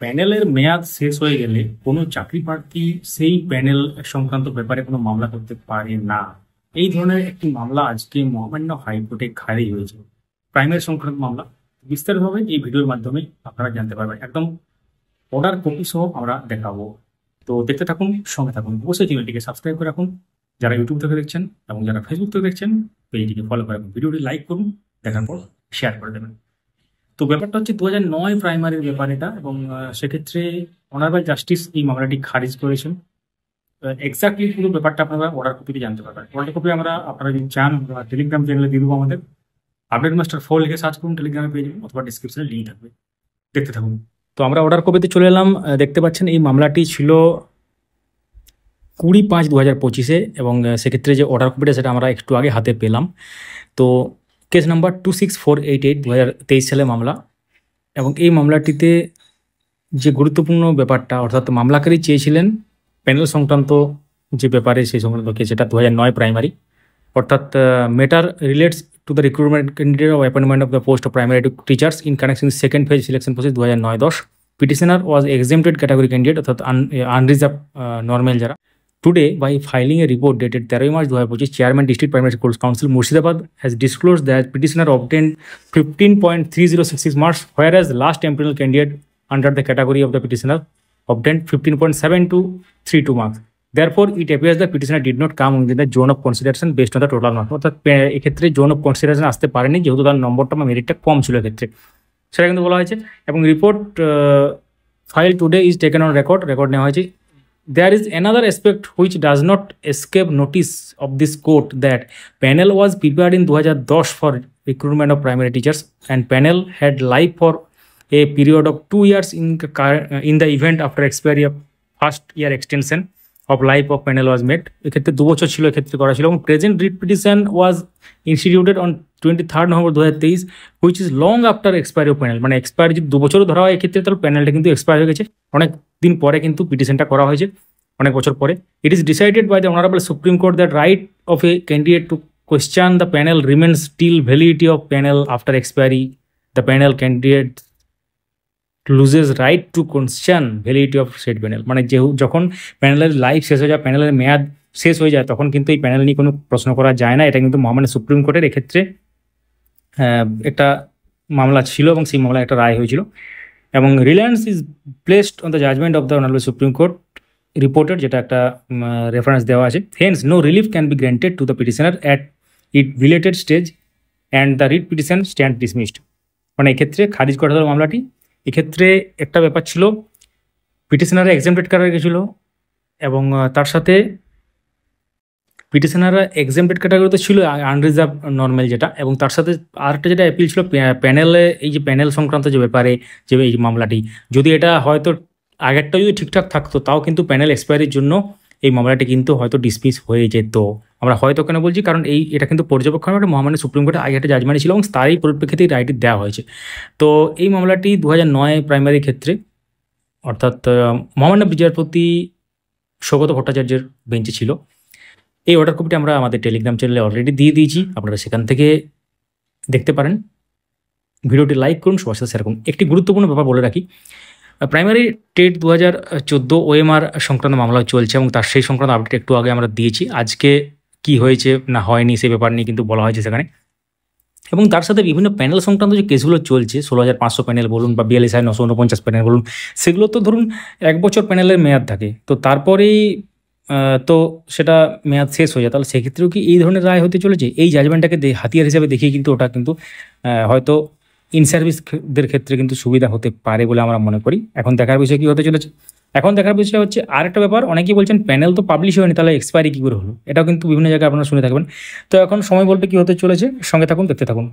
প্যানেলের মেয়াদ শেষ হয়ে গেলে কোনো চাকরি প্রার্থী সেই প্যানেল সংক্রান্ত ব্যাপারে কোনো মামলা করতে পারে না। এই ধরনের একটি মামলা আজকে মহামান্য হাইকোর্টে খারিজ হয়েছে, প্রাইমারি সংক্রান্ত মামলা। বিস্তারিতভাবে এই ভিডিওর মাধ্যমে আপনারা জানতে পারবেন, একদম অর্ডার কপি সহ আমরা দেখাবো। তো দেখতে থাকুন, সঙ্গে থাকুন। অবশ্যই চ্যানেলটিকে সাবস্ক্রাইব করে রাখুন যারা ইউটিউব থেকে দেখছেন, এবং যারা ফেসবুক থেকে দেখছেন পেজটিকে ফলো করে রাখুন। ভিডিওটি লাইক করুন, দেখার পর শেয়ার করে দেবেন। তো ব্যাপারটা হচ্ছে 2009 প্রাইমারির ব্যাপার এটা, এবং সেক্ষেত্রে অনারেবল জাস্টিস এই মামলাটি খারিজ করেছেন। এক্স্যাক্টলি পুরো ব্যাপারটা আপনারা অর্ডার কপিতে জানতে পারবেন। অর্ডার কপি আমরা আপনারা যদি চান আমরা টেলিগ্রাম চ্যানেলে দিয়ে দেবো। আমাদের আপডেট মাস্টার 4 লিখে সার্চ করুন, টেলিগ্রামে পেয়ে যাবেন, অথবা ডিসক্রিপশনে লিঙ্ক থাকবে, দেখতে থাকুন। তো আমরা অর্ডার কপিতে চলে এলাম। দেখতে পাচ্ছেন এই মামলাটি ছিল 20/5/2025-এ, এবং সেক্ষেত্রে যে অর্ডার কপিটা সেটা আমরা একটু আগে হাতে পেলাম। তো কেস নাম্বার 26488 2023 সালে মামলা, এবং এই মামলাটিতে যে গুরুত্বপূর্ণ ব্যাপারটা, অর্থাৎ মামলাকারী চেয়েছিলেন প্যানেল সংক্রান্ত যে ব্যাপারে সেই সংক্রান্ত কেস, যেটা 2009 প্রাইমারি, অর্থাৎ matter relates to the recruitment candidate of appointment of the post of primary teachers in connection with second phase selection process 2009-10। Petitioner was exempted category candidate, অর্থাৎ আনরিজার্ভ নর্মাল যারা। Today, by filing a report dated 13 March 2025, Chairman District Primary Schools Council Murshidabad has disclosed that petitioner obtained 15.3066 marks, whereas last temporal candidate under the category of the petitioner obtained 15.7232 marks. Therefore, it appears the petitioner did not come within the zone of consideration based on the total marks. অর্থাৎ এক্ষেত্রে zone of consideration আসতে পারেনি, যেহেতু তার নম্বরটা বা মেরিটটা কম ছিল এক্ষেত্রে, সেটা কিন্তু বলা হয়েছে। এবং report file today is taken on record নেওয়া হয়েছে। There is another aspect which does not escape notice of this court, that panel was prepared in 2010 for recruitment of primary teachers, and panel had life for a period of 2 years in the event after expiry of first year extension of life of panel was met. এক্ষেত্রে 2 বছর ছিল এক্ষেত্রে করা ছিল, এবং present writ petition was instituted on 23 November 2023, which is long after expiry of panel. মানে expiry যদি 2 বছরও ধরা হয় এক্ষেত্রে, তাহলে প্যানেলটা কিন্তু এক্সপায়ার হয়ে গেছে অনেক দিন পরে, কিন্তু পিটিশনটা করা হয়েছে অনেক বছর পরে। It is decided by the honourable Supreme Court that right of a candidate to question the panel remains till validity of panel after expiry. The panel candidate loses right to question validity of set panel. মানে যখন প্যানেলের life শেষ হয়ে যায়, প্যানেলের মেয়াদ শেষ হয়ে যায়, তখন কিন্তু এই প্যানেল নিয়ে কোনো প্রশ্ন করা যায় না। এটা কিন্তু মহামান্য সুপ্রিম কোর্টের এক্ষেত্রে একটা মামলা ছিল, এবং সেই মামলায় একটা রায় হয়েছিল। এবং reliance is placed on the judgement of the honourable Supreme Court reported, যেটা একটা রেফারেন্স দেওয়া আছে। Hence no relief can be granted to the petitioner at it related stage, and the writ petition stand dismissed. মানে এক্ষেত্রে খারিজ করা হলো মামলাটি। এক্ষেত্রে একটা ব্যাপার ছিল, পিটিশনাররা এক্সেম্পটেড করা গেছিলো, এবং তার সাথে পিটিশনাররা এক্সেম্পটেড ক্যাটাগরিতে ছিল আনরিজার্ভ নর্মাল যেটা, এবং তার সাথে আরেকটা যেটা অ্যাপিল ছিল প্যানেলে, এই যে প্যানেল সংক্রান্ত যে ব্যাপারে যে এই মামলাটি, যদি এটা হয়তো আগেরটা যদি ঠিকঠাক থাকতো, তাও কিন্তু প্যানেল এক্সপায়ারির জন্য এই মামলাটি কিন্তু হয়তো ডিসমিস হয়ে যেত। আমরা হয়তো কেন বলছি, কারণ এটা কিন্তু পর্যবেক্ষণ মহামান্য সুপ্রিম কোর্টে আগে একটা জাজমেন্ট ছিল, এবং তারই পরিপ্রেক্ষিতে এই রায়টি দেওয়া হয়েছে। তো এই মামলাটি 2009 প্রাইমারির ক্ষেত্রে, অর্থাৎ মহামান্য বিচারপতি সৌগত ভট্টাচার্যের বেঞ্চে ছিল। এই অর্ডার কপিটি আমরা আমাদের টেলিগ্রাম চ্যানেলে অলরেডি দিয়ে দিয়েছি, আপনারা সেখান থেকে দেখতে পারেন। ভিডিওটি লাইক করুন, সবার সাথে শেয়ার করুন। একটি গুরুত্বপূর্ণ ব্যাপার বলে রাখি, প্রাইমারি টেট 2014 ওএমআর সংক্রান্ত মামলা চলছে, এবং তার সেই সংক্রান্ত আপডেট একটু আগে আমরা দিয়েছি। আজকে কি হয়েছে না হয়নি সেই ব্যাপার নিয়ে কিন্তু বলা হয়েছে সেখানে, এবং তার সাথে বিভিন্ন প্যানেল সংক্রান্ত যে কেসগুলো চলছে, 16,500 প্যানেল বলুন বা 42,949 প্যানেল বলুন, সেগুলো তো ধরুন 1 বছর প্যানেলের মেয়াদ থাকে, তো তারপরেই তো সেটা মেয়াদ শেষ হয়ে যায়। তাহলে সেক্ষেত্রেও কি এই ধরনের রায় হতে চলেছে? এই জাজমেন্টটাকে হাতিয়ার হিসাবে দেখিয়ে কিন্তু ওটা কিন্তু হয়তো ইন সার্ভিসদের ক্ষেত্রে কিন্তু সুবিধা হতে পারে বলে আমরা মনে করি। এখন দেখার বিষয় কী হতে চলেছে। এখন দেখার বিষয় হচ্ছে আরেকটা ব্যাপার, অনেকেই বলছেন প্যানেল তো পাবলিশ হয়নি, তাহলে এক্সপায়ারি কী করে হলো, এটাও কিন্তু বিভিন্ন জায়গায় আপনারা শুনে থাকবেন। তো এখন সময় বলতে কী হতে চলেছে, সঙ্গে থাকুন, দেখতে থাকুন।